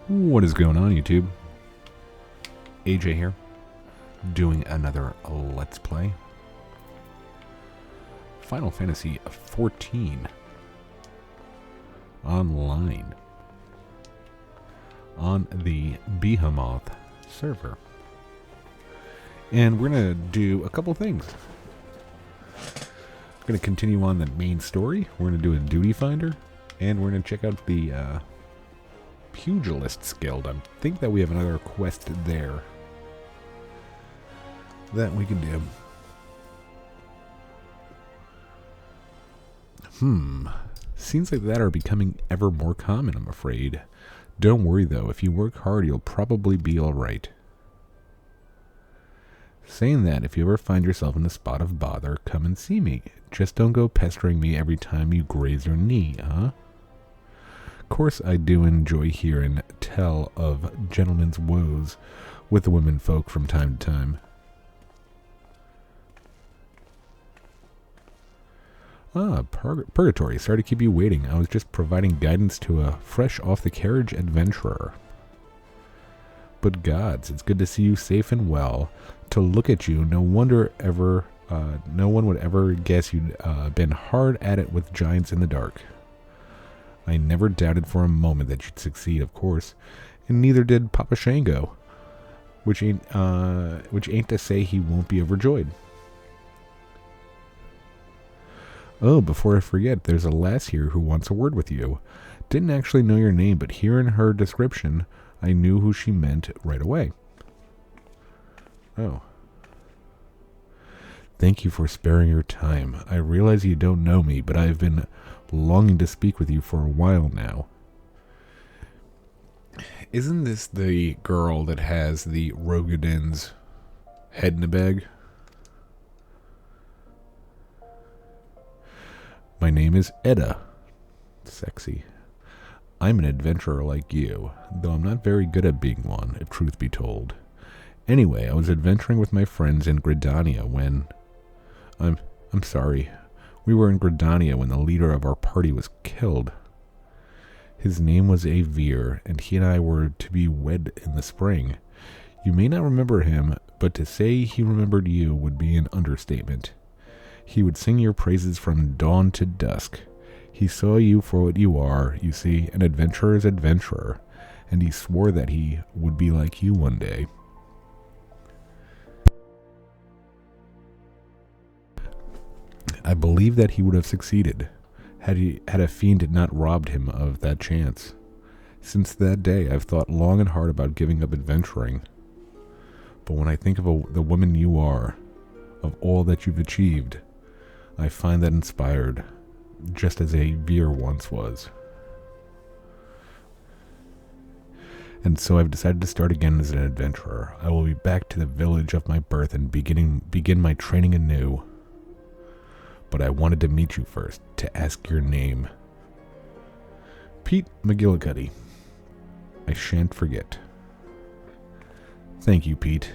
What is going on, YouTube? AJ here, doing another Let's Play. Final Fantasy XIV online on the Behemoth server. And we're going to do a couple things. We're going to continue on the main story. We're going to do a duty finder. And we're going to check out the Pugilist Guild. I think that we have another quest there that we can do. Scenes like that are becoming ever more common, I'm afraid. Don't worry though, if you work hard you'll probably be alright. Saying that, if you ever find yourself in a spot of bother, come and see me. Just don't go pestering me every time you graze your knee, huh? Of course I do enjoy hearing tell of gentlemen's woes with the women folk from time to time. Purgatory. Sorry to keep you waiting. I was just providing guidance to a fresh-off-the-carriage adventurer. But gods, it's good to see you safe and well. To look at you, no one would ever guess you'd been hard at it with giants in the dark. I never doubted for a moment that you'd succeed, of course, and neither did Papa Shango, which ain't to say he won't be overjoyed. Oh, before I forget, there's a lass here who wants a word with you. Didn't actually know your name, but hearing her description, I knew who she meant right away. Oh. Thank you for sparing your time. I realize you don't know me, but I've been longing to speak with you for a while now. Isn't this the girl that has the Rogadin's head in a bag? My name is Edda. Sexy. I'm an adventurer like you, though I'm not very good at being one, if truth be told. Anyway, I was adventuring with my friends in Gridania when... I'm sorry. We were in Gridania when the leader of our party was killed. His name was Avir, and he and I were to be wed in the spring. You may not remember him, but to say he remembered you would be an understatement. He would sing your praises from dawn to dusk. He saw you for what you are, you see, an adventurer's adventurer, and he swore that he would be like you one day. I believe that he would have succeeded, had a fiend not robbed him of that chance. Since that day, I've thought long and hard about giving up adventuring. But when I think of the woman you are, of all that you've achieved, I find that inspired, just as Avir once was. And so I've decided to start again as an adventurer. I will be back to the village of my birth and begin my training anew. But I wanted to meet you first, to ask your name. Pete McGillicuddy. I shan't forget. Thank you, Pete.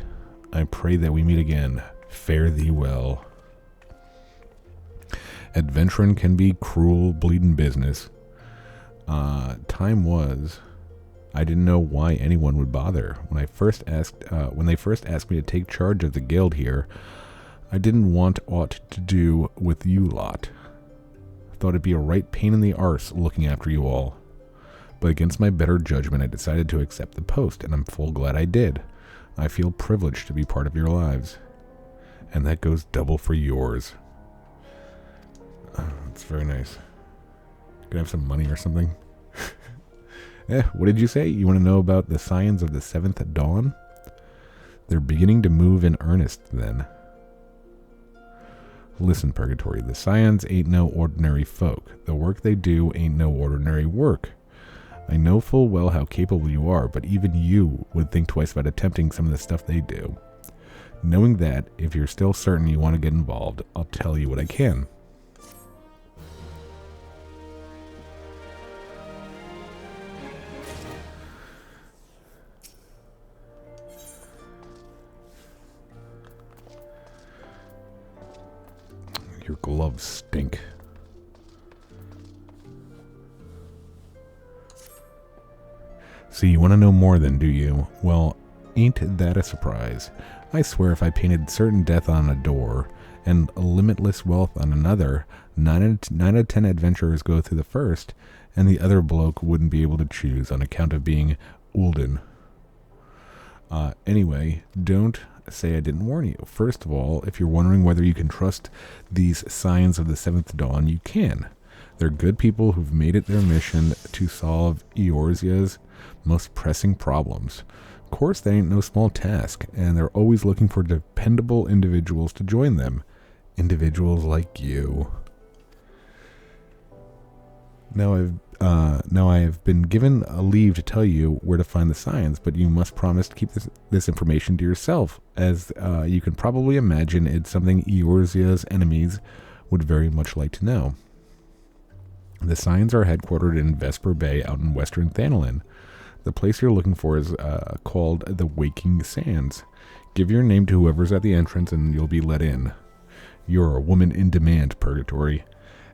I pray that we meet again. Fare thee well. Adventuring can be cruel, bleeding business. Time was, I didn't know why anyone would bother. When they first asked me to take charge of the guild here, I didn't want aught to do with you lot. Thought it'd be a right pain in the arse looking after you all. But against my better judgment, I decided to accept the post, and I'm full glad I did. I feel privileged to be part of your lives. And that goes double for yours. That's very nice. Gonna have some money or something? What did you say? You want to know about the signs of the seventh dawn? They're beginning to move in earnest, then. Listen, Purgatory, the Scions ain't no ordinary folk. The work they do ain't no ordinary work. I know full well how capable you are, but even you would think twice about attempting some of the stuff they do. Knowing that, if you're still certain you want to get involved, I'll tell you what I can. Your gloves stink. So you want to know more then, do you? Well, ain't that a surprise? I swear if I painted certain death on a door and limitless wealth on another, 9 out of 10 adventurers go through the first, and the other bloke wouldn't be able to choose on account of being Ulden. Anyway, don't say I didn't warn you. First of all, if you're wondering whether you can trust these signs of the Seventh Dawn, you can. They're good people who've made it their mission to solve Eorzea's most pressing problems. Of course, that ain't no small task, and they're always looking for dependable individuals to join them. Individuals like you. Now I have been given a leave to tell you where to find the signs, but you must promise to keep this information to yourself, as you can probably imagine it's something Eorzea's enemies would very much like to know. The signs are headquartered in Vesper Bay out in western Thanalin. The place you're looking for is called the Waking Sands. Give your name to whoever's at the entrance and you'll be let in. You're a woman in demand, Purgatory,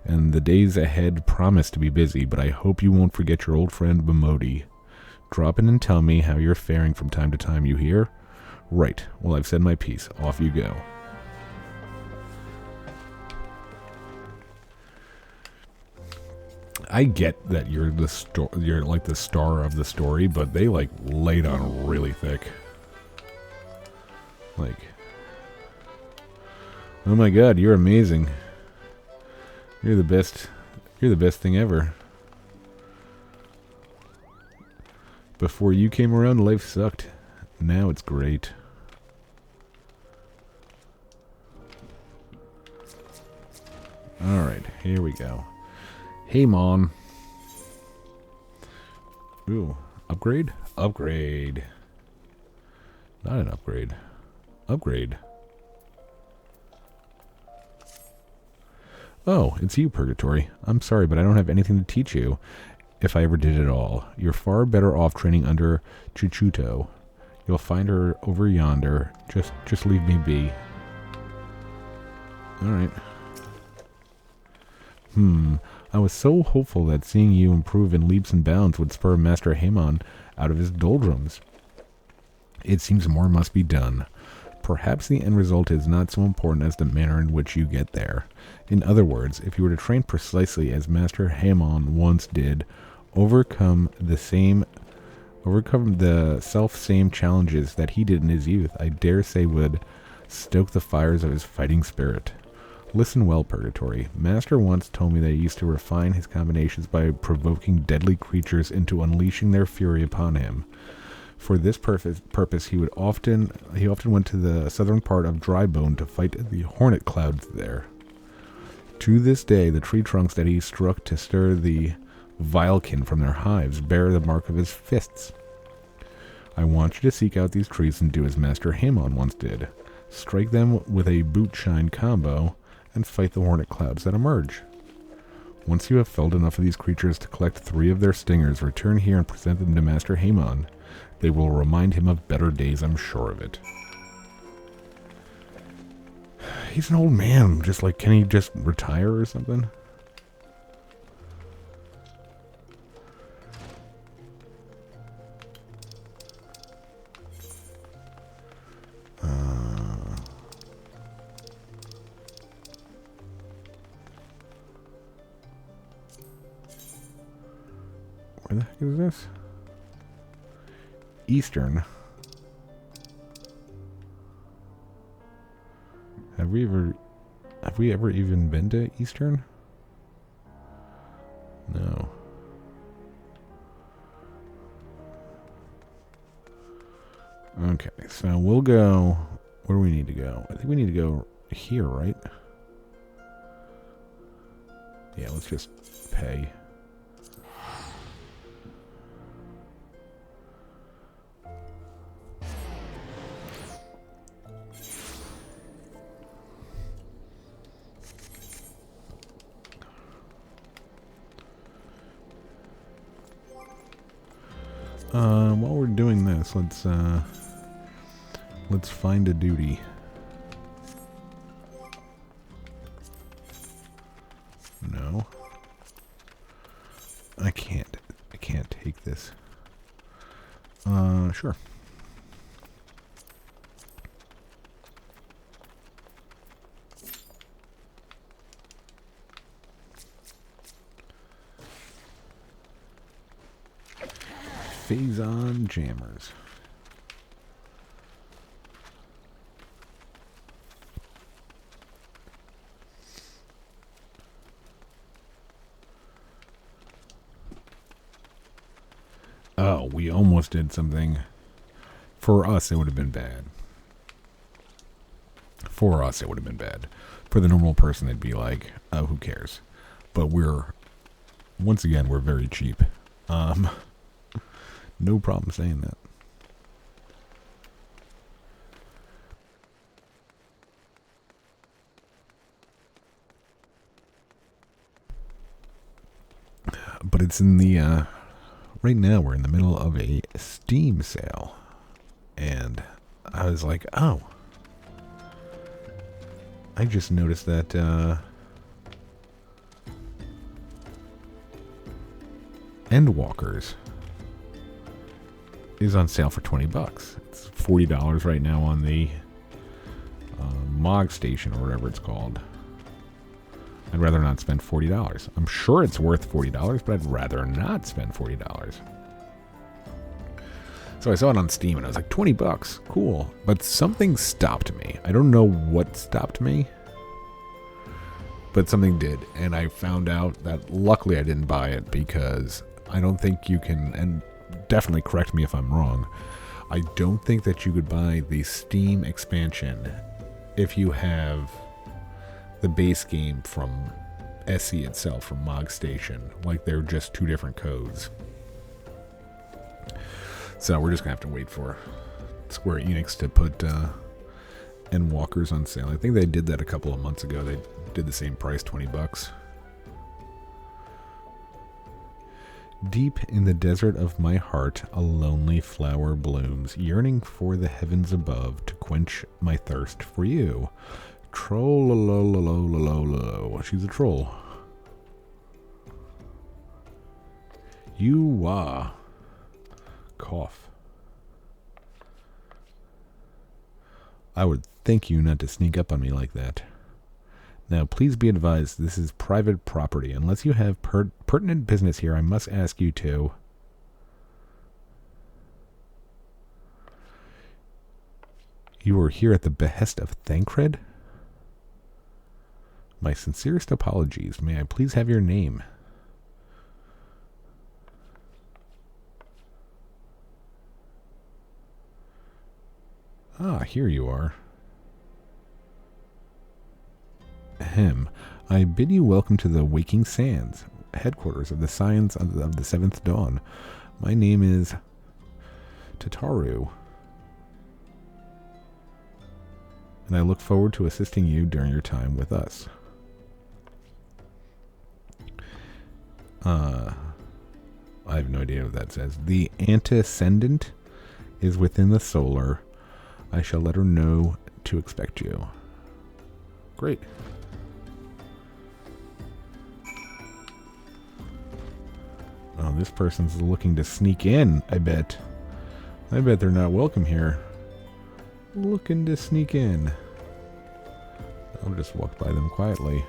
and the days ahead promise to be busy, but I hope you won't forget your old friend Miq'ote. Drop in and tell me how you're faring from time to time, you hear? Right. Well, I've said my piece. Off you go. I get that you're like the star of the story, but they like laid on really thick. Like, oh my god, you're amazing. You're the best. You're the best thing ever. Before you came around, life sucked. Now it's great. Alright, here we go. Hey, Mom. Ooh, upgrade? Upgrade. Not an upgrade. Upgrade. Oh, it's you, Purgatory. I'm sorry, but I don't have anything to teach you, if I ever did at all. You're far better off training under Miq'ote. You'll find her over yonder. Just leave me be. Alright. I was so hopeful that seeing you improve in leaps and bounds would spur Master Hamon out of his doldrums. It seems more must be done. Perhaps the end result is not so important as the manner in which you get there. In other words, if you were to train precisely as Master Hamon once did, overcome the self-same challenges that he did in his youth, I dare say would stoke the fires of his fighting spirit. Listen well, Purgatory. Master once told me that he used to refine his combinations by provoking deadly creatures into unleashing their fury upon him. For this purpose, he often went to the southern part of Drybone to fight the hornet clouds there. To this day, the tree trunks that he struck to stir the vilekin from their hives bear the mark of his fists. I want you to seek out these trees and do as Master Hamon once did. Strike them with a boot-shine combo and fight the hornet clouds that emerge. Once you have felled enough of these creatures to collect 3 of their stingers, return here and present them to Master Hamon. They will remind him of better days, I'm sure of it. He's an old man. Just like, can he just retire or something? Where the heck is this? Eastern. Have we ever even been to Eastern? No. Okay, so we'll go. Where do we need to go? I think we need to go here, right? Yeah, let's just pay. While we're doing this, let's find a duty. No. I can't take this. Sure. Phase-on jammers. Oh, we almost did something. For us, it would have been bad. For us, it would have been bad. For the normal person, it'd be like, oh, who cares? But once again, we're very cheap. No problem saying that. But it's in the, right now we're in the middle of a Steam sale. And I was like, oh. I just noticed that, Endwalkers is on sale for $20. It's $40 right now on the MOG station or whatever it's called. I'd rather not spend $40. I'm sure it's worth $40, but I'd rather not spend $40. So I saw it on Steam and I was like, $20, cool. But something stopped me. I don't know what stopped me, but something did. And I found out that luckily I didn't buy it because I don't think you can, and definitely correct me if I'm wrong, I don't think that you could buy the Steam expansion if you have the base game from SE itself, from MOG Station. Like, they're just two different codes. So we're just going to have to wait for Square Enix to put Endwalkers on sale. I think they did that a couple of months ago. They did the same price, $20. Deep in the desert of my heart, a lonely flower blooms, yearning for the heavens above to quench my thirst for you. Troll-lo-lo-lo-lo-lo-lo. She's a troll. You cough. I would thank you not to sneak up on me like that. Now, please be advised, this is private property. Unless you have pertinent business here, I must ask you to... You are here at the behest of Thancred? My sincerest apologies. May I please have your name? Ah, here you are. Ahem. I bid you welcome to the Waking Sands, headquarters of the Scions of the Seventh Dawn. My name is Tataru, and I look forward to assisting you during your time with us. I have no idea what that says. The antecedent is within the solar. I shall let her know to expect you. Great. Oh, this person's looking to sneak in, I bet. I bet they're not welcome here. Looking to sneak in. I'll just walk by them quietly.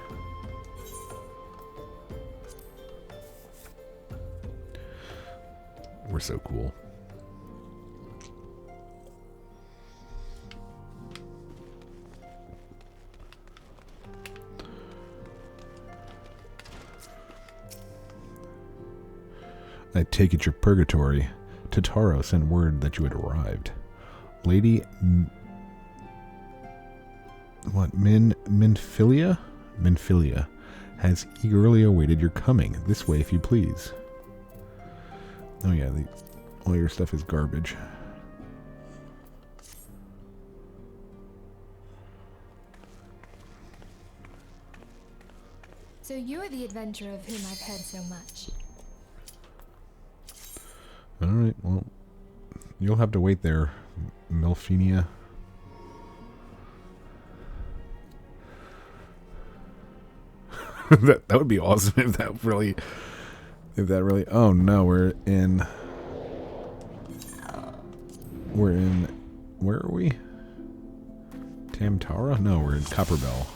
We're so cool. I take it you're purgatory. Tataru sent word that you had arrived. Lady Minfilia? Minfilia has eagerly awaited your coming. This way, if you please. Oh yeah, all your stuff is garbage. So you're the adventurer of whom I've heard so much. Alright, well, you'll have to wait there, Milfinia. that would be awesome if that really... oh no, we're in... We're in... Where are we? Tamtara? No, we're in Copperbell.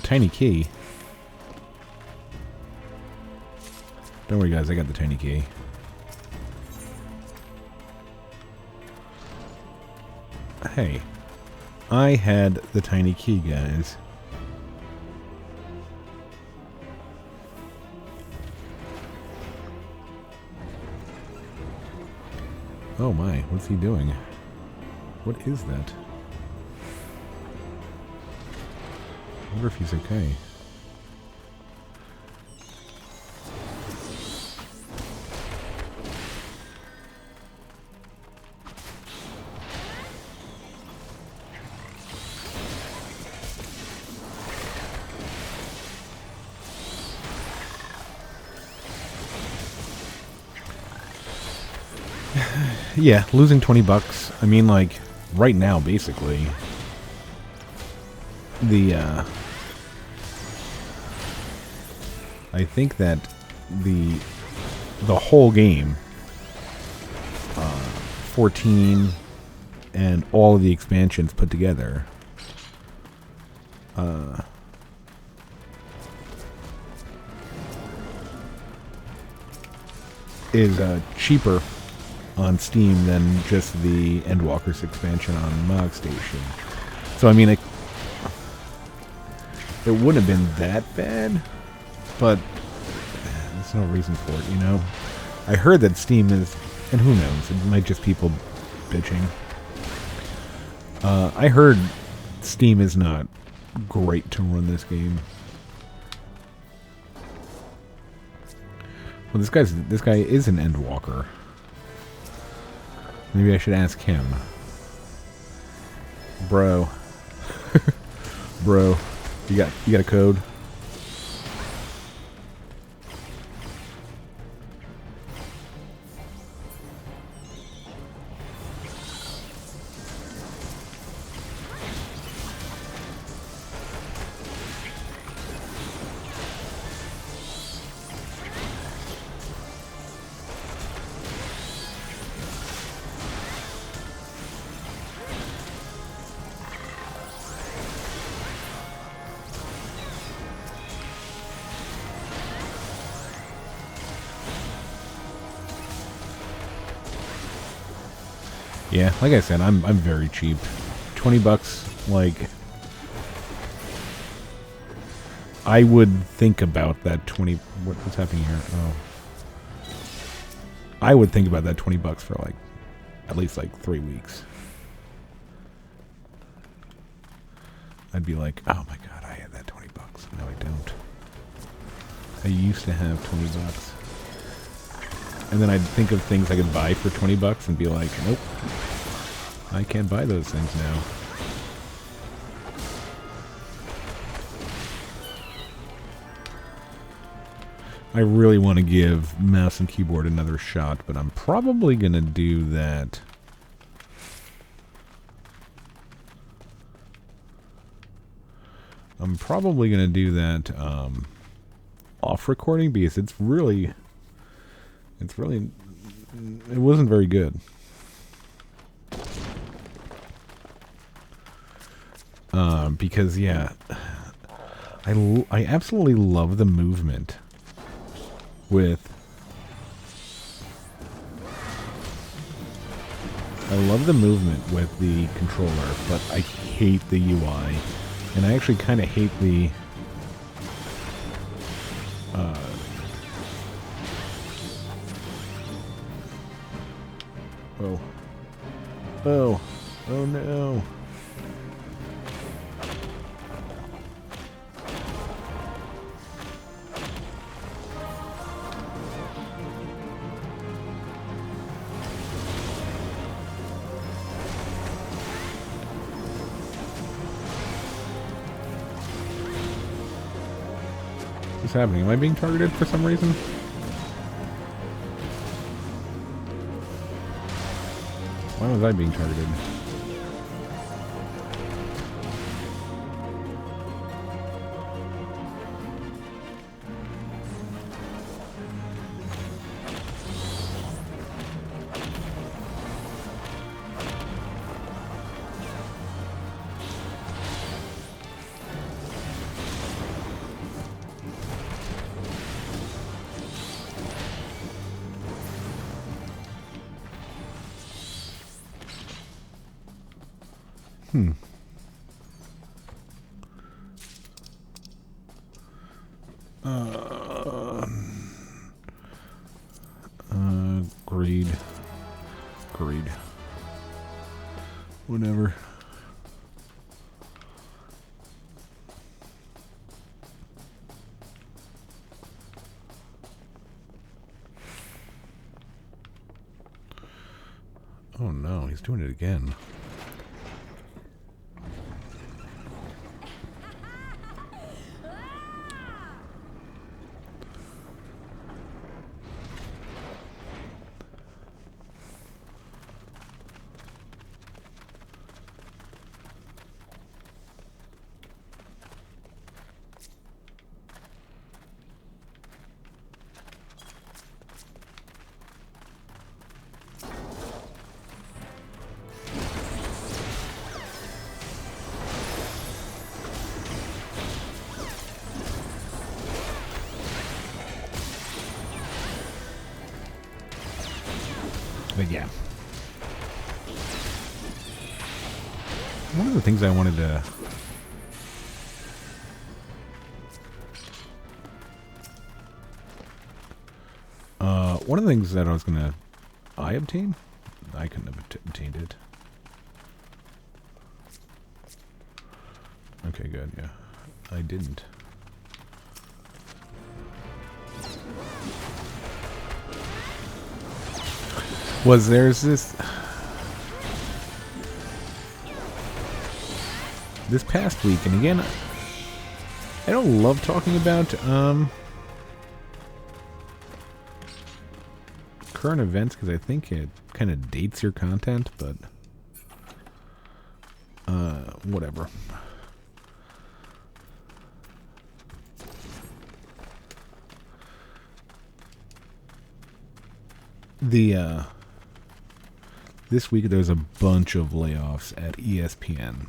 Tiny key. Don't worry, guys. I got the tiny key. Hey. I had the tiny key, guys. Oh my. What's he doing? What is that? I wonder if he's okay. Yeah, losing $20. I mean, like, right now, basically. I think that the whole game, 14 and all of the expansions put together, is cheaper on Steam than just the Endwalkers expansion on Mog Station. So I mean, it wouldn't have been that bad, but there's no reason for it, you know? I heard that Steam is, and who knows, it might just people bitching. I heard Steam is not great to run this game. Well, this guy is an Endwalker. Maybe I should ask him. Bro. Bro, you got a code? Yeah, like I said, I'm very cheap. $20, like, I would think about that 20. What's happening here? Oh, I would think about that $20 for like at least like 3 weeks. I'd be like, oh my god, I had that $20. No, I don't. I used to have $20. And then I'd think of things I could buy for $20 and be like, nope, I can't buy those things now. I really want to give mouse and keyboard another shot, but I'm probably going to do that. I'm probably going to do that off recording because it wasn't very good. Because yeah, I absolutely love the movement with. I love the movement with the controller, but I hate the UI, and I actually kind of hate the. Oh no. is happening? Am I being targeted for some reason? Why was I being targeted? Greed. Whatever. Oh no, he's doing it again. But yeah. One of the things I wanted to... one of the things that I was gonna... I obtain? I couldn't have obtained it. Okay, good, yeah. I didn't. There's this past week, and again, I don't love talking about current events because I think it kind of dates your content, but whatever. This week there's a bunch of layoffs at ESPN.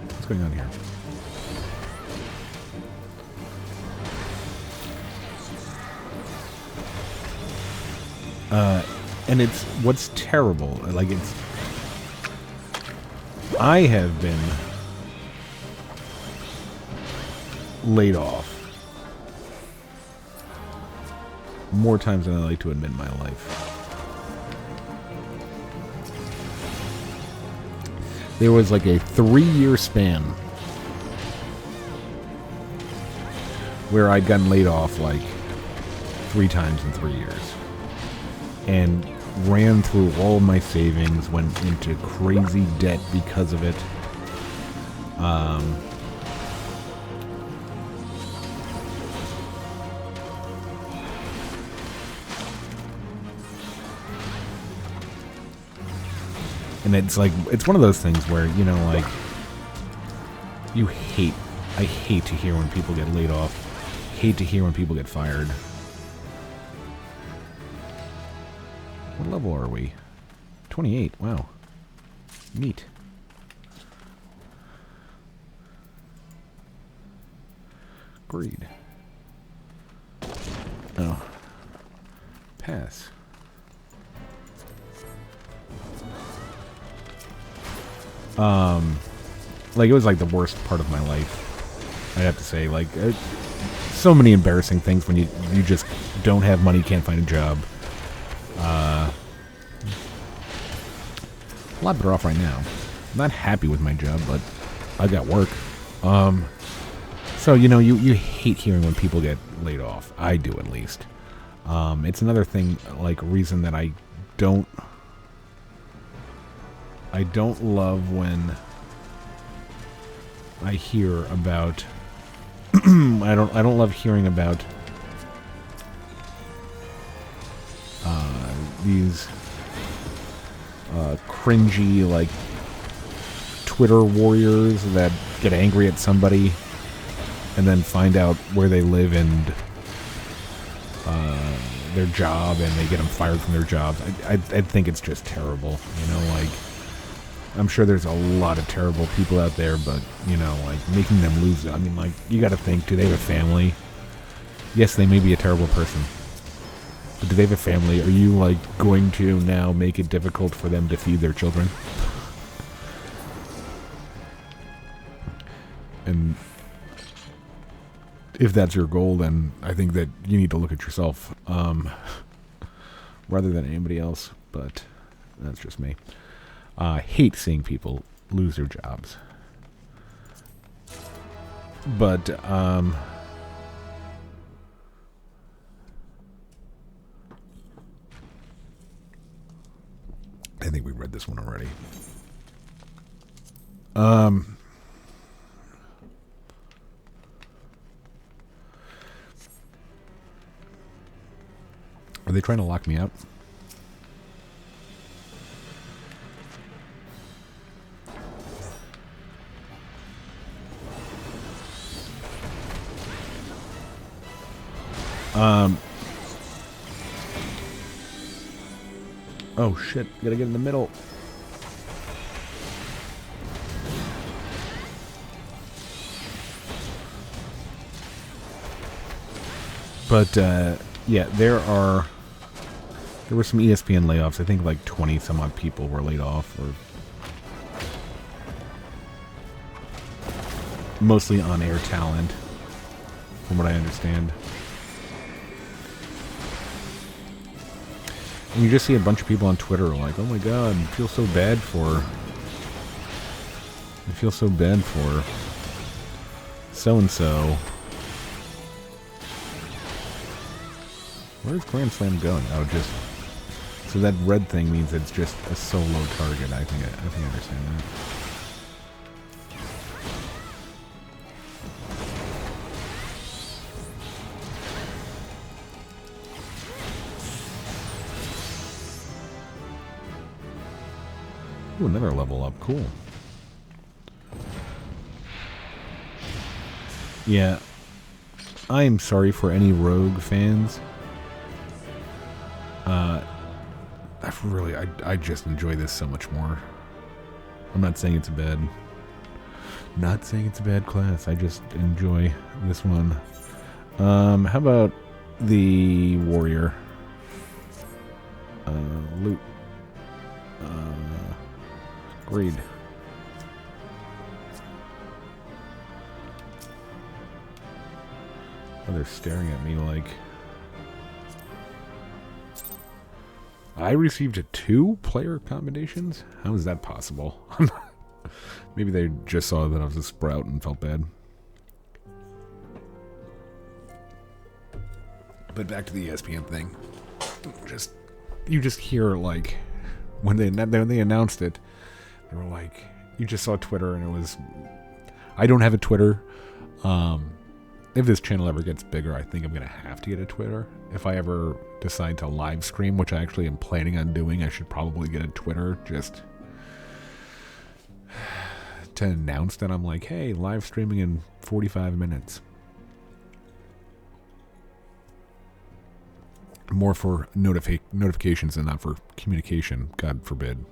What's going on here? And it's what's terrible. Like it's. I have been laid off more times than I like to admit in my life. There was like a 3-year span where I'd gotten laid off like 3 times in 3 years. And ran through all my savings, went into crazy debt because of it. And it's like, it's one of those things where, you know, like, I hate to hear when people get laid off. Hate to hear when people get fired. What level are we? 28. Wow. Neat. Greed. Oh. Pass. Like, it was like the worst part of my life. I have to say, like, so many embarrassing things when you just don't have money, can't find a job. A lot better off right now. I'm not happy with my job, but I got work. So, you know, you hate hearing when people get laid off. I do, at least. It's another thing, like, reason that I don't love when I hear about I don't love hearing about these cringy, like, Twitter warriors that get angry at somebody and then find out where they live and their job, and they get them fired from their jobs. I think it's just terrible, you know, like, I'm sure there's a lot of terrible people out there, but, you know, like, making them lose, I mean, like, you gotta think, do they have a family? Yes, they may be a terrible person, but do they have a family? Are you, like, going to now make it difficult for them to feed their children? And if that's your goal, then I think that you need to look at yourself, rather than anybody else, but that's just me. I hate seeing people lose their jobs. But, I think we read this one already. Are they trying to lock me out? Oh shit, gotta get in the middle. But, yeah, there were some ESPN layoffs. I think like 20 some odd people were laid off, or mostly on-air talent, from what I understand. And you just see a bunch of people on Twitter like, oh my god, I feel so bad for so-and-so. Where's Grand Slam going? Oh, just... So that red thing means it's just a solo target. I think I understand that. Ooh, another level up. Cool. Yeah. I'm sorry for any Rogue fans. I just enjoy this so much more. I'm not saying it's a bad class. I just enjoy this one. How about the warrior? Loot. Greed. Oh, they're staring at me like... I received 2 player commendations? How is that possible? Maybe they just saw that I was a sprout and felt bad. But back to the ESPN thing. You just hear, like, when they announced it, they were like, you just saw Twitter and it was... I don't have a Twitter. If this channel ever gets bigger, I think I'm going to have to get a Twitter. If I ever decide to live stream, which I actually am planning on doing, I should probably get a Twitter just to announce that I'm like, hey, live streaming in 45 minutes. More for notifications than not for communication, God forbid.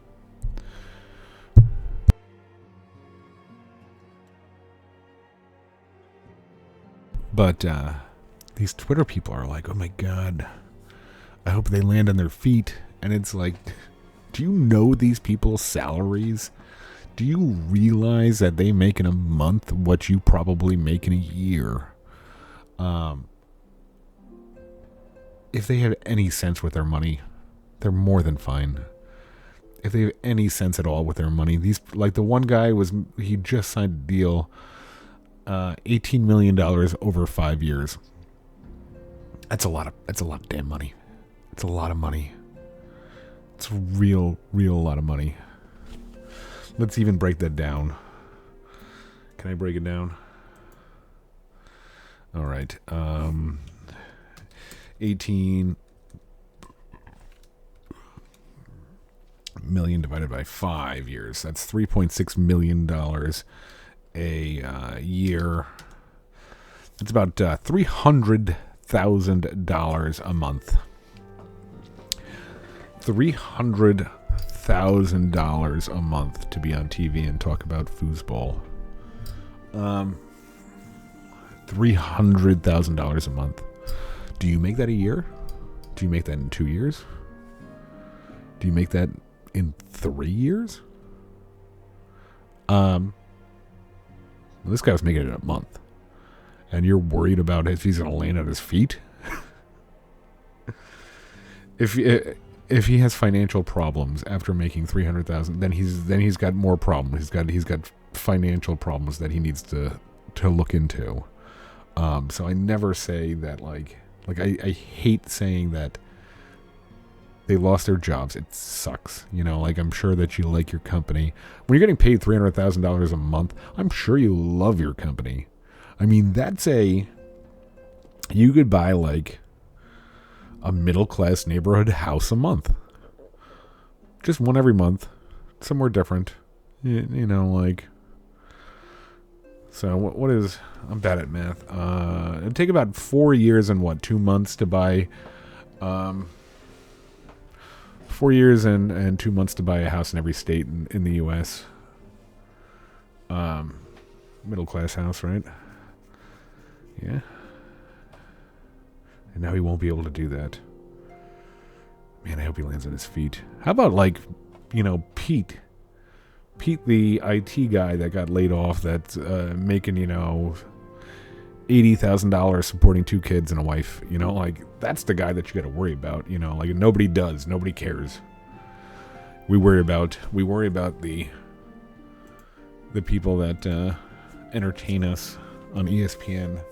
But these Twitter people are like, oh my god, I hope they land on their feet. And it's like, do you know these people's salaries? Do you realize that they make in a month what you probably make in a year? If they have any sense with their money, they're more than fine. If they have any sense at all with their money, these, like the one guy he just signed a deal, $18 million over 5 years. That's a lot of damn money. It's a lot of money. It's a real lot of money. Let's even break that down. Can I break it down? All right. 18 million divided by 5 years. That's $3.6 million a year. It's about $300,000 a month. $300,000 a month to be on TV and talk about foosball. $300,000 a month. Do you make that a year? Do you make that in 2 years? Do you make that in 3 years? This guy was making it in a month. And you're worried about if he's going to land on his feet? If he has financial problems after making $300,000, then he's got more problems. He's got financial problems that he needs to look into. So I never say that like I hate saying that they lost their jobs. It sucks. You know, like I'm sure that you like your company. When you're getting paid $300,000 a month, I'm sure you love your company. I mean, you could buy like a middle-class neighborhood house a month. Just one every month. Somewhere different. You know, like... So, what is... I'm bad at math. It'd take about 4 years and 2 months to buy... 4 years and 2 months to buy a house in every state in the U.S. Middle-class house, right? Yeah. And now he won't be able to do that. Man, I hope he lands on his feet. How about, like, you know, Pete? Pete, the IT guy that got laid off, that's making, you know, $80,000 supporting 2 kids and a wife. You know, like, that's the guy that you got to worry about. You know, like, nobody does. Nobody cares. We worry about the people that entertain us on ESPN.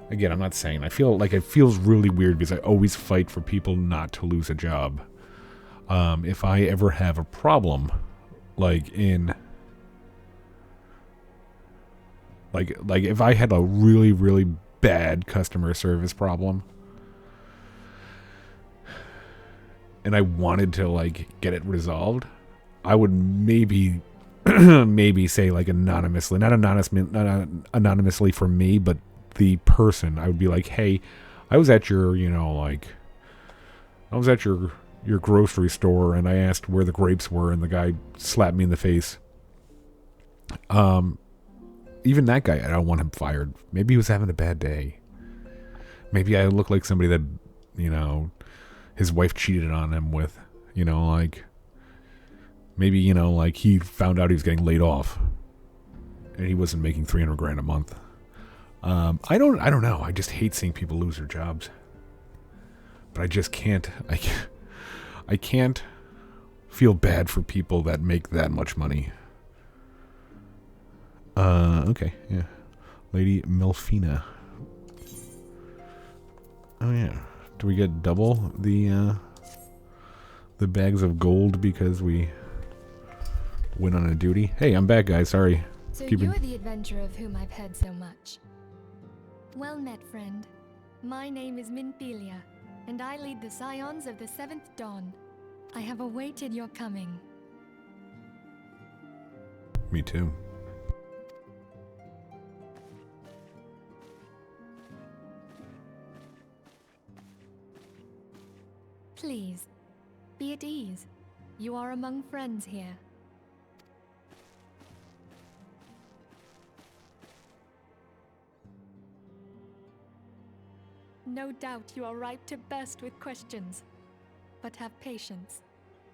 Again, I'm not saying. I feel like it feels really weird because I always fight for people not to lose a job. If I ever have a problem, like if I had a really, really bad customer service problem, and I wanted to like get it resolved, I would maybe say like anonymously, not anonymously for me, but the person. I would be like, hey, I was at your grocery store and I asked where the grapes were and the guy slapped me in the face. Even that guy, I don't want him fired. Maybe he was having a bad day. Maybe I look like somebody that, you know, his wife cheated on him with, you know, like, maybe, you know, like he found out he was getting laid off and he wasn't making $300,000 a month. I don't know. I just hate seeing people lose their jobs. But I just can't. I can't feel bad for people that make that much money. Okay, yeah. Lady Melfina. Oh yeah. Do we get double the bags of gold because we went on a duty? Hey, I'm back, guys. Sorry. So you're the adventurer of whom I've heard so much. Well met, friend. My name is Minthelia, and I lead the Scions of the 7th Dawn. I have awaited your coming. Me too. Please, be at ease. You are among friends here. No doubt you are ripe to burst with questions. But have patience.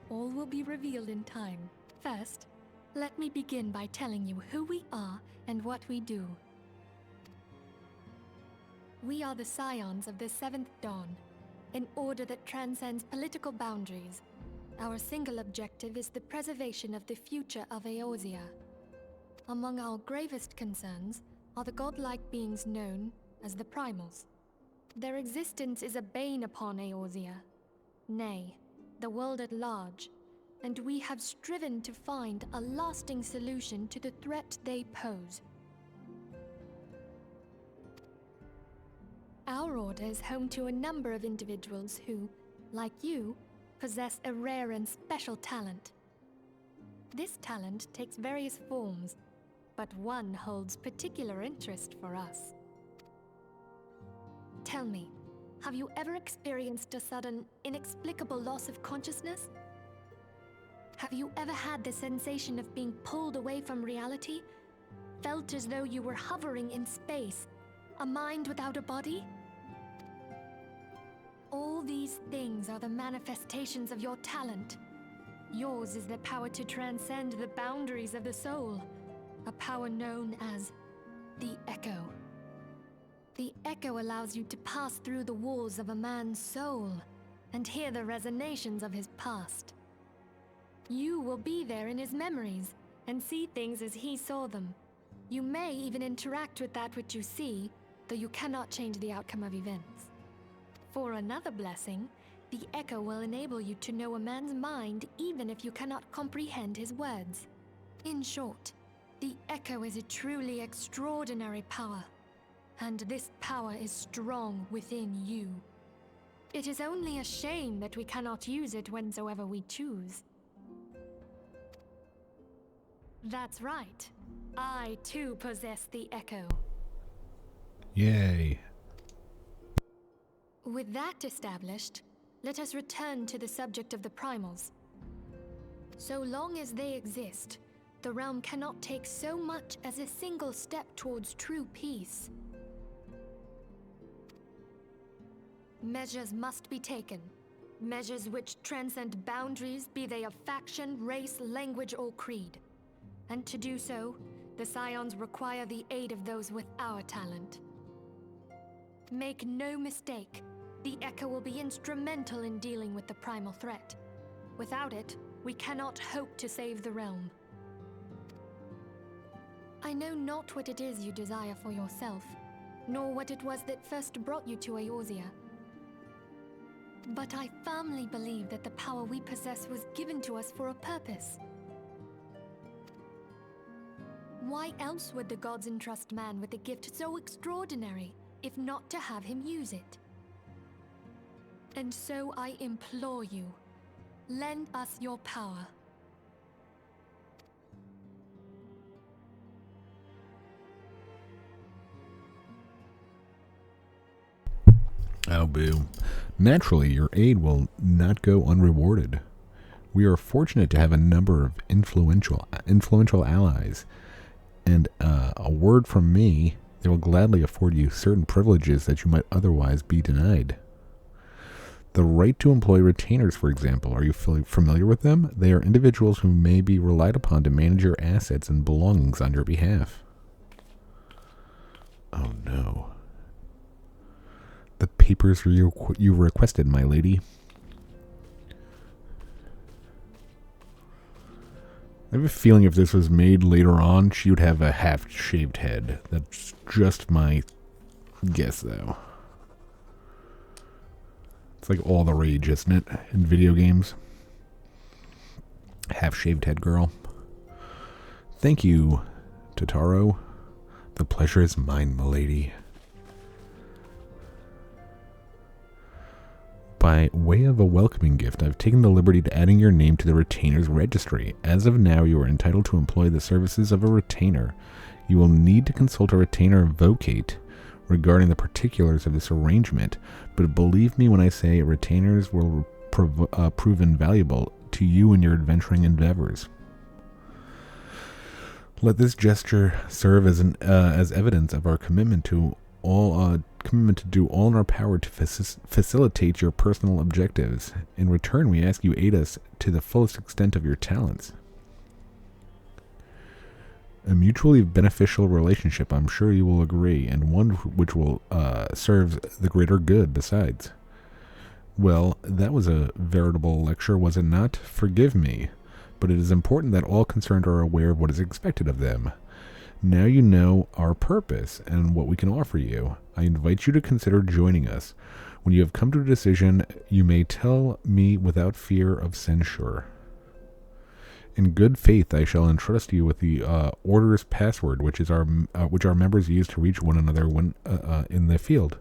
All will be revealed in time. First, let me begin by telling you who we are and what we do. We are the Scions of the 7th Dawn, an order that transcends political boundaries. Our single objective is the preservation of the future of Eorzea. Among our gravest concerns are the godlike beings known as the Primals. Their existence is a bane upon Eorzea, nay, the world at large, and we have striven to find a lasting solution to the threat they pose. Our order is home to a number of individuals who, like you, possess a rare and special talent. This talent takes various forms, but one holds particular interest for us. Tell me, have you ever experienced a sudden, inexplicable loss of consciousness? Have you ever had the sensation of being pulled away from reality? Felt as though you were hovering in space, a mind without a body? All these things are the manifestations of your talent. Yours is the power to transcend the boundaries of the soul, a power known as the Echo. The Echo allows you to pass through the walls of a man's soul and hear the resonations of his past. You will be there in his memories and see things as he saw them. You may even interact with that which you see, though you cannot change the outcome of events. For another blessing, the Echo will enable you to know a man's mind even if you cannot comprehend his words. In short, the Echo is a truly extraordinary power, and this power is strong within you. It is only a shame that we cannot use it whensoever we choose. That's right. I too possess the Echo. Yay. With that established, let us return to the subject of the primals. So long as they exist, the realm cannot take so much as a single step towards true peace. Measures must be taken. Measures which transcend boundaries, be they of faction, race, language, or creed. And to do so, the Scions require the aid of those with our talent. Make no mistake, the Echo will be instrumental in dealing with the primal threat. Without it, we cannot hope to save the realm. I know not what it is you desire for yourself, nor what it was that first brought you to Eorzea. But I firmly believe that the power we possess was given to us for a purpose. Why else would the gods entrust man with a gift so extraordinary, if not to have him use it? And so I implore you, lend us your power. Oh, boo. Naturally, your aid will not go unrewarded. We are fortunate to have a number of influential allies, and a word from me, they will gladly afford you certain privileges that you might otherwise be denied. The right to employ retainers, for example. Are you familiar with them? They are individuals who may be relied upon to manage your assets and belongings on your behalf. Oh no. The papers you requested, my lady. I have a feeling if this was made later on, she would have a half-shaved head. That's just my guess, though. It's like all the rage, isn't it, in video games? Half-shaved head girl. Thank you, Totaro. The pleasure is mine, milady. By way of a welcoming gift, I've taken the liberty to adding your name to the retainer's registry. As of now, you are entitled to employ the services of a retainer. You will need to consult a retainer vocate regarding the particulars of this arrangement, but believe me when I say retainers will prove invaluable to you in your adventuring endeavors. Let this gesture serve as evidence of our commitment to do all in our power to facilitate your personal objectives. In return, we ask you aid us to the fullest extent of your talents. A mutually beneficial relationship, I'm sure you will agree, and one which will serve the greater good besides. Well, that was a veritable lecture, was it not? Forgive me, but it is important that all concerned are aware of what is expected of them. Now you know our purpose and what we can offer you. I invite you to consider joining us. When you have come to a decision, you may tell me without fear of censure. In good faith, I shall entrust you with the Order's password, which our members use to reach one another when in the field.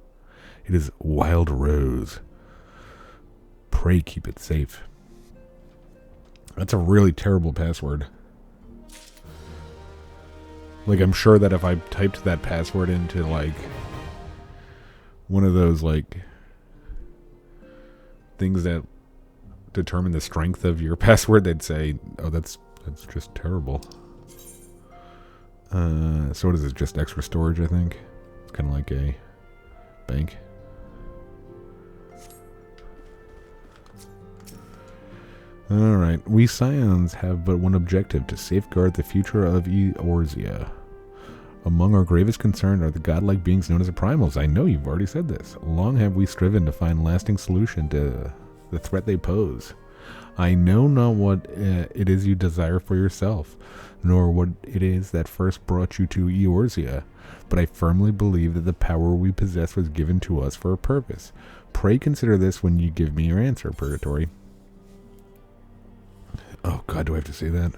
It is Wild Rose. Pray keep it safe. That's a really terrible password. Like, I'm sure that if I typed that password into, like, one of those, like, things that determine the strength of your password, they'd say, oh, that's just terrible. So what is it, just extra storage, I think? It's kind of like a bank. Alright, we Scions have but one objective, to safeguard the future of Eorzea. Among our gravest concern are the godlike beings known as the Primals. I know you've already said this. Long have we striven to find lasting solution to the threat they pose. I know not what it is you desire for yourself, nor what it is that first brought you to Eorzea, but I firmly believe that the power we possess was given to us for a purpose. Pray consider this when you give me your answer, Purgatory. Oh god, do I have to say that?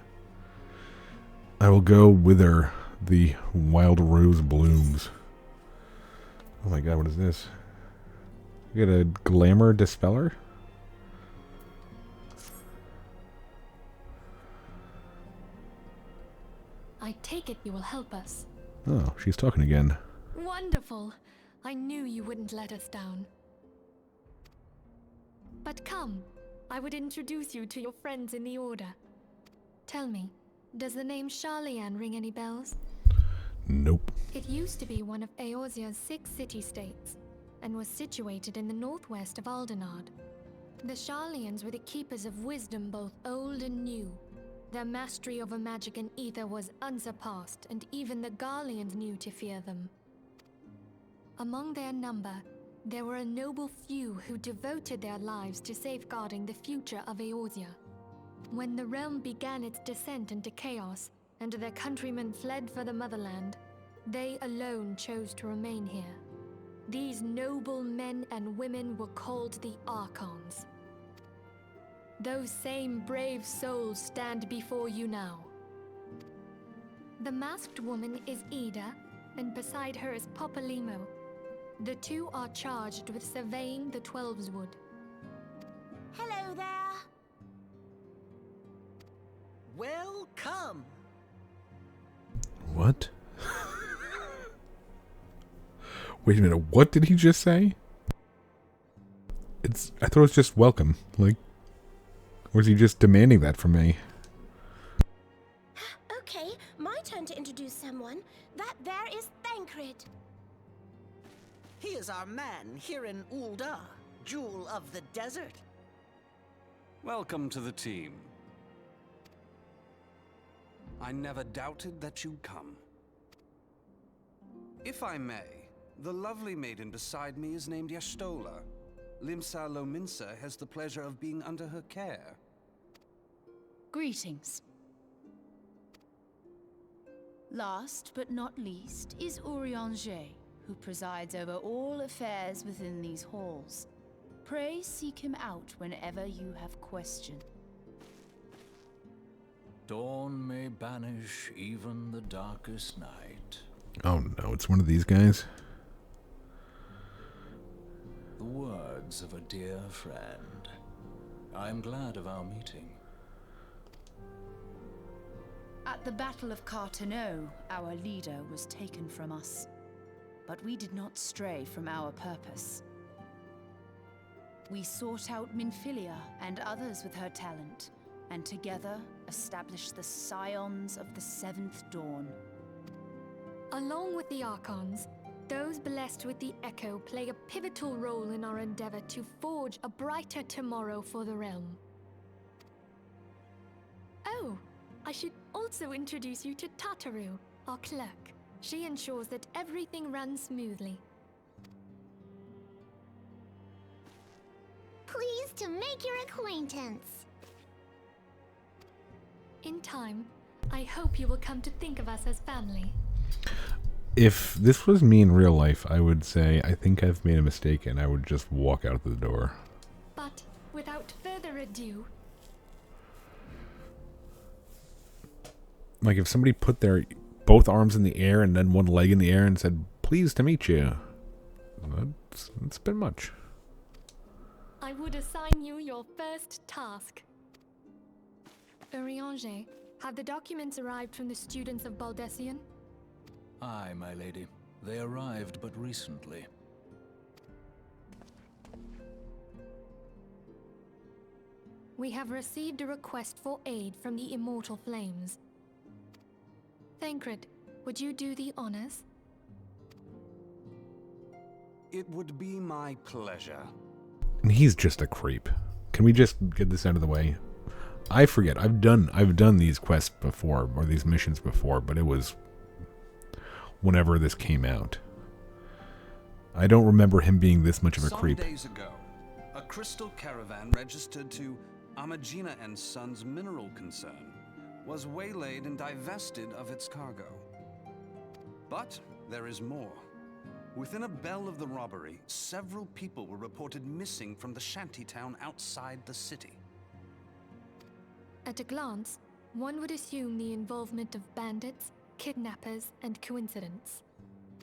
I will go whither the wild rose blooms. Oh my god, what is this? We got a glamour dispeller? I take it you will help us. Oh, she's talking again. Wonderful! I knew you wouldn't let us down. But come, I would introduce you to your friends in the Order. Tell me, does the name Sharlayan ring any bells? Nope. It used to be one of Eorzea's 6 city-states, and was situated in the northwest of Aldenard. The Sharlayans were the keepers of wisdom both old and new. Their mastery over magic and ether was unsurpassed, and even the Garleans knew to fear them. Among their number, there were a noble few who devoted their lives to safeguarding the future of Eorzea. When the realm began its descent into chaos, and their countrymen fled for the motherland, they alone chose to remain here. These noble men and women were called the Archons. Those same brave souls stand before you now. The masked woman is Ida, and beside her is Popalimo. The two are charged with surveying the Twelveswood. Hello there. Welcome. What? Wait a minute, what did he just say? I thought it was just welcome. Like, or is he just demanding that from me? Okay, my turn to introduce someone. That there is Thancred. He is our man here in Ul'dah, Jewel of the Desert. Welcome to the team. I never doubted that you'd come. If I may, the lovely maiden beside me is named Y'shtola. Limsa Lominsa has the pleasure of being under her care. Greetings. Last but not least is Urianger, who presides over all affairs within these halls. Pray seek him out whenever you have question. Dawn may banish even the darkest night. Oh no, it's one of these guys. The words of a dear friend. I'm glad of our meeting. At the Battle of Carteneau, our leader was taken from us. But we did not stray from our purpose. We sought out Minfilia and others with her talent, and together established the Scions of the 7th Dawn. Along with the Archons, those blessed with the Echo play a pivotal role in our endeavor to forge a brighter tomorrow for the realm. Oh, I should also introduce you to Tataru, our clerk. She ensures that everything runs smoothly. Pleased to make your acquaintance. In time, I hope you will come to think of us as family. If this was me in real life, I would say, I think I've made a mistake, and I would just walk out the door. But without further ado... Like if somebody put their both arms in the air and then one leg in the air and said, "Pleased to meet you." It's been much. I would assign you your first task. Urianger, have the documents arrived from the students of Baldessian? Aye, my lady. They arrived but recently. We have received a request for aid from the Immortal Flames. Thancred, would you do the honors? It would be my pleasure. And he's just a creep. Can we just get this out of the way? I forget. I've done these quests before, or these missions before, but it was whenever this came out. I don't remember him being this much of a creep. Some days ago, a crystal caravan registered to Amagina and Sons Mineral Concern was waylaid and divested of its cargo. But there is more. Within a bell of the robbery, several people were reported missing from the shantytown outside the city. At a glance, one would assume the involvement of bandits, kidnappers, and coincidence.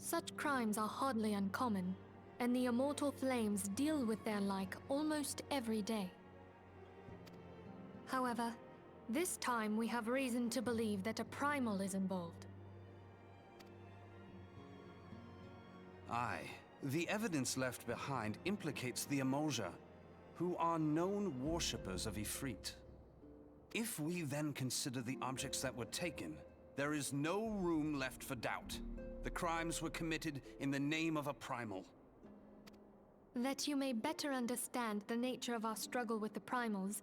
Such crimes are hardly uncommon, and the Immortal Flames deal with their like almost every day. However, this time we have reason to believe that a primal is involved. Aye, the evidence left behind implicates the Emoja, who are known worshippers of Ifrit. If we then consider the objects that were taken, there is no room left for doubt. The crimes were committed in the name of a primal. That you may better understand the nature of our struggle with the primals,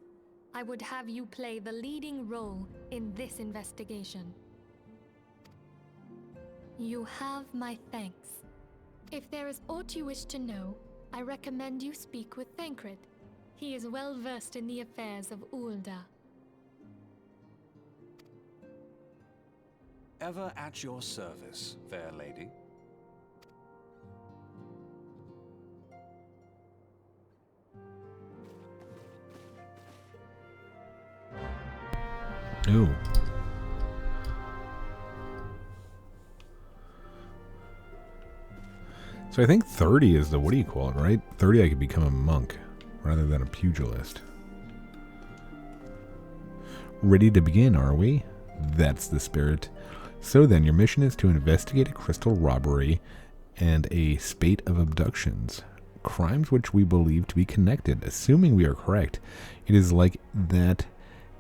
I would have you play the leading role in this investigation. You have my thanks. If there is aught you wish to know, I recommend you speak with Thancred. He is well versed in the affairs of Ul'dah. Ever at your service, fair lady. Ooh. So I think 30 is the, what do you call it, right? 30 I could become a monk rather than a pugilist. Ready to begin, are we? That's the spirit. So then, your mission is to investigate a crystal robbery and a spate of abductions. Crimes which we believe to be connected. Assuming we are correct, it is like that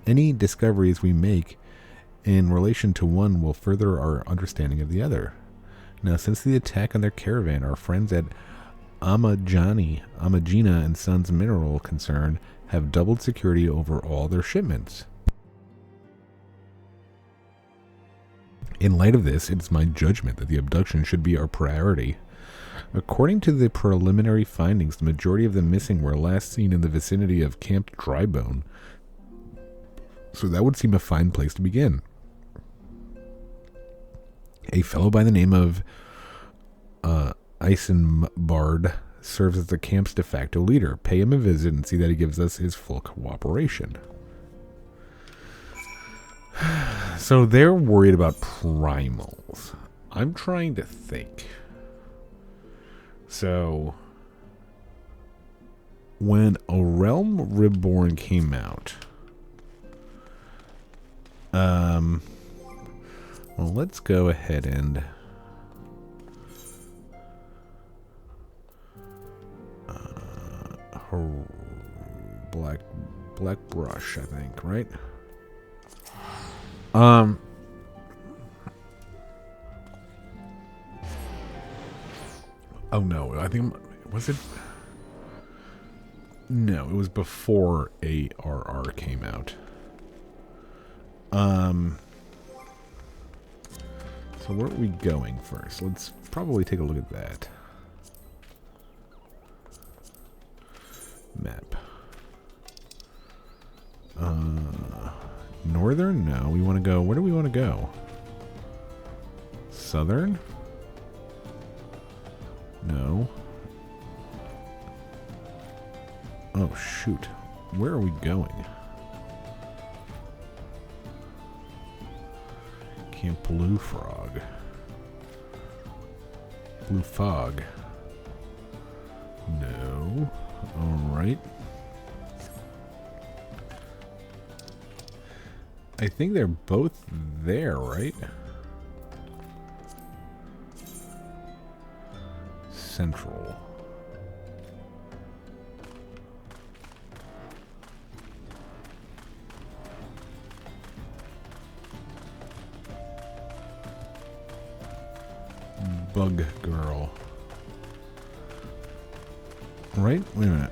any discoveries we make in relation to one will further our understanding of the other. Now, since the attack on their caravan, our friends at Amagina and Sons Mineral Concern have doubled security over all their shipments. In light of this, it is my judgment that the abduction should be our priority. According to the preliminary findings, the majority of the missing were last seen in the vicinity of Camp Drybone. So that would seem a fine place to begin. A fellow by the name of Eisenbard serves as the camp's de facto leader. Pay him a visit and see that he gives us his full cooperation. So they're worried about primals. I'm trying to think. So when A Realm Reborn came out, well, let's go ahead and black brush, I think, right? Oh no, I think, was it? No, it was before ARR came out. So where are we going first? Let's probably take a look at that. Map. Northern? No, we want to go, where do we want to go? Southern? No. Oh, shoot. Where are we going? Camp Blue Frog. Blue Fog. No. Alright. I think they're both there, right? Central. Bug Girl. Right? Wait a minute.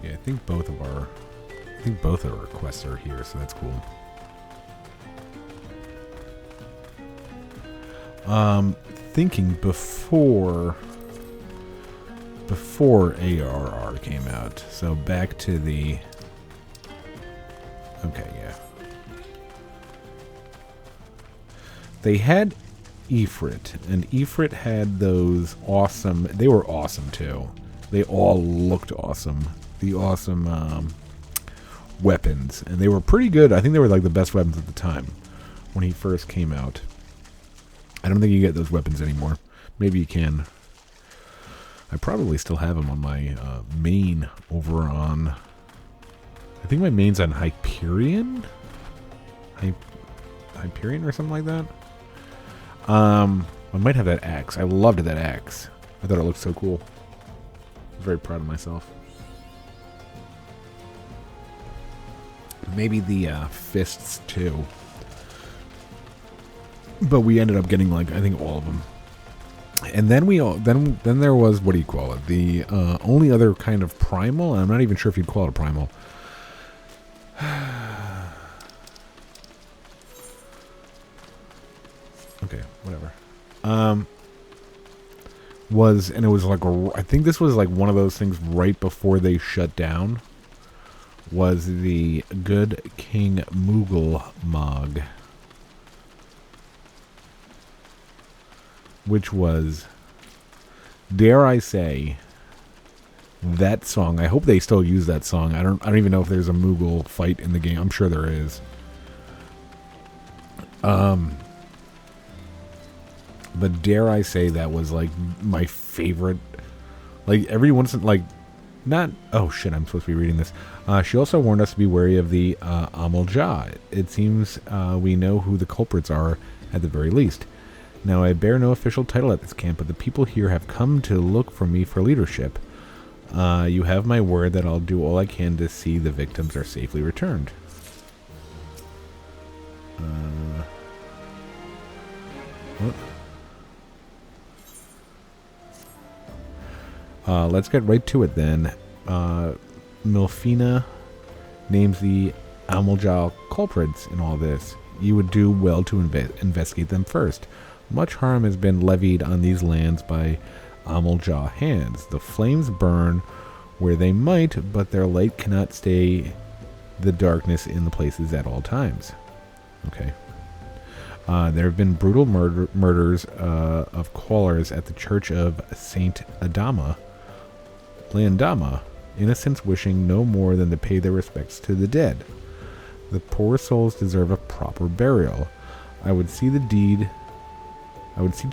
Yeah, I think both of our requests are here, so that's cool. Thinking before ARR came out. So back to the... Okay, yeah. They had Ifrit, and Ifrit had those awesome... They were awesome, too. They all looked awesome. The awesome weapons. And they were pretty good. I think they were like the best weapons at the time when he first came out. I don't think you get those weapons anymore. Maybe you can. I probably still have them on my main over on... I think my main's on Hyperion? Hyperion or something like that? I might have that axe. I loved that axe. I thought it looked so cool. I'm very proud of myself. Maybe the fists too. But we ended up getting, like, I think all of them. And then then there was, what do you call it? The only other kind of primal, and I'm not even sure if you'd call it a primal. Okay, whatever. And it was like, I think this was like one of those things right before they shut down, was the Good King Moogle Mog. Which was, dare I say, that song. I hope they still use that song. I don't even know if there's a Moogle fight in the game. I'm sure there is. But dare I say that was like my favorite. Like every once in not. Oh shit! I'm supposed to be reading this. She also warned us to be wary of the Amal-Jah. It seems we know who the culprits are at the very least. Now, I bear no official title at this camp, but the people here have come to look for me for leadership. You have my word that I'll do all I can to see the victims are safely returned. Let's get right to it then. Milfina names the Amal-Jah culprits in all this. You would do well to investigate them first. Much harm has been levied on these lands by Amal-Jah hands. The flames burn where they might, but their light cannot stay the darkness in the places at all times. Okay. There have been brutal murders of callers at the Church of Saint Adama, Landama, innocents wishing no more than to pay their respects to the dead. The poor souls deserve a proper burial. I would see to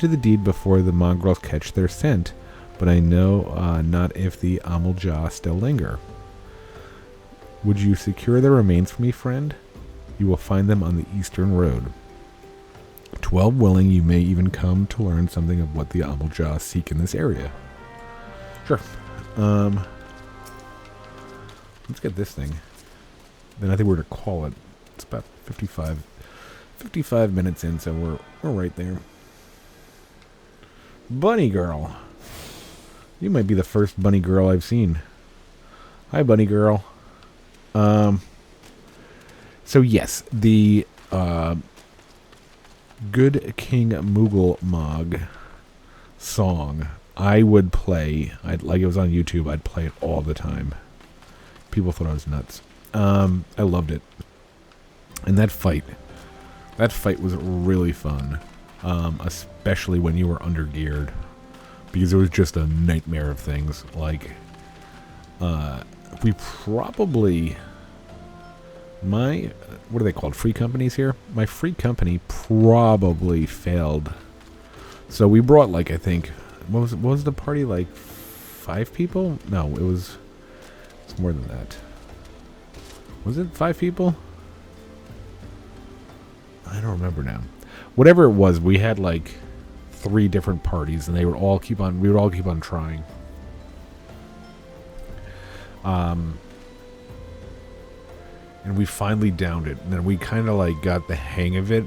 the deed before the mongrels catch their scent, but I know not if the Amal-Jah still linger. Would you secure their remains for me, friend? You will find them on the eastern road. 12 willing, you may even come to learn something of what the Amal-Jah seek in this area. Sure. Let's get this thing. Then I think we're to call it. It's about 55 minutes in, so we're right there. Bunny Girl. You might be the first bunny girl I've seen. Hi, Bunny Girl. So yes, the Good King Moogle Mog song. I would play, like it was on YouTube, I'd play it all the time. People thought I was nuts. I loved it. And that fight was really fun. Especially when you were undergeared. Because it was just a nightmare of things. Like, we probably... what are they called? Free companies here? My free company probably failed. So we brought, like, I think... What was the party, like, 5 people? No, it's more than that. Was it 5 people? I don't remember now. Whatever it was, we had, like, 3 different parties, and we would all keep on trying. And we finally downed it, and then we kind of, like, got the hang of it.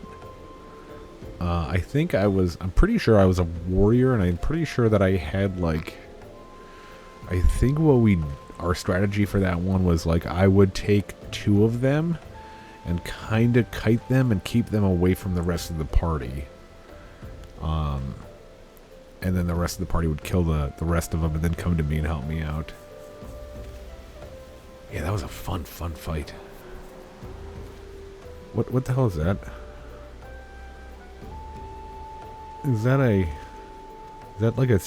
I'm pretty sure I was a warrior, and I'm pretty sure that I had, like, I think our strategy for that one was, like, I would take 2 of them and kind of kite them and keep them away from the rest of the party. And then the rest of the party would kill the rest of them and then come to me and help me out. Yeah, that was a fun fight. What the hell is that? Is that like a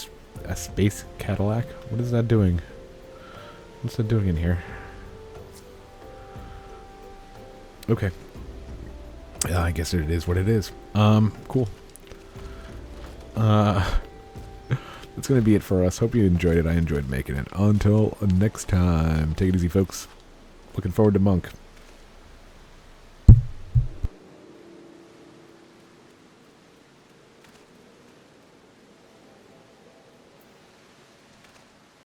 space Cadillac? What is that doing? What's that doing in here? Okay. I guess it is what it is. Cool. That's going to be it for us. Hope you enjoyed it. I enjoyed making it. Until next time. Take it easy, folks. Looking forward to Monk.